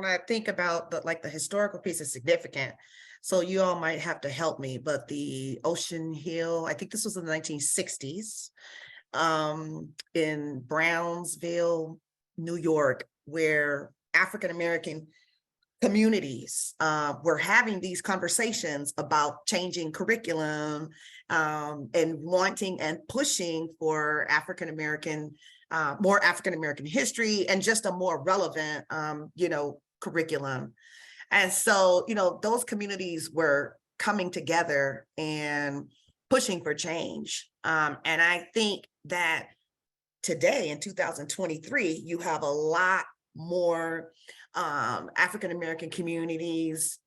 when I think about the historical piece is significant. So you all might have to help me, but the Ocean Hill, I think this was in the 1960s, in Brownsville, New York, where African American communities were having these conversations about changing curriculum, and wanting and pushing for African American, more African American history, and just a more relevant, curriculum. And so, those communities were coming together and pushing for change. And I think that today in 2023, you have a lot more African American communities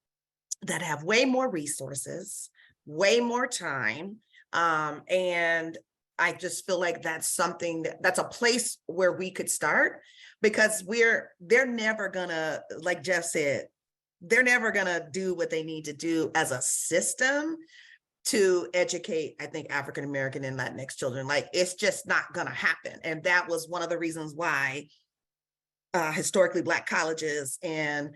that have way more resources, way more time. And I just feel like that's something that's a place where we could start, because they're never gonna, like Jeff said, they're never gonna do what they need to do as a system to educate, I think, African American and Latinx children. Like, it's just not gonna happen. And that was one of the reasons why historically Black colleges and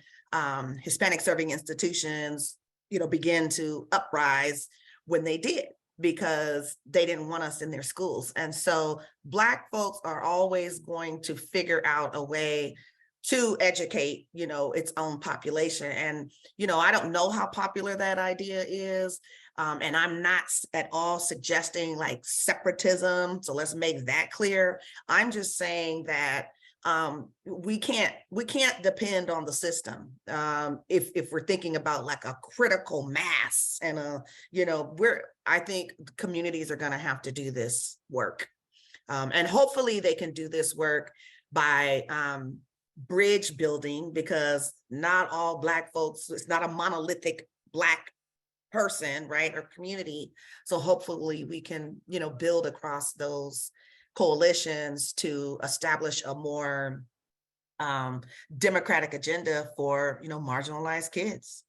Hispanic serving institutions, began to uprise when they did, because they didn't want us in their schools. And so Black folks are always going to figure out a way to educate, its own population. And, I don't know how popular that idea is. And I'm not at all suggesting like separatism. So let's make that clear. I'm just saying that we can't depend on the system if we're thinking about like a critical mass, and I think communities are going to have to do this work, and hopefully they can do this work by bridge building, because not all Black folks, it's not a monolithic Black person, right, or community. So hopefully we can build across those coalitions to establish a more democratic agenda for marginalized kids.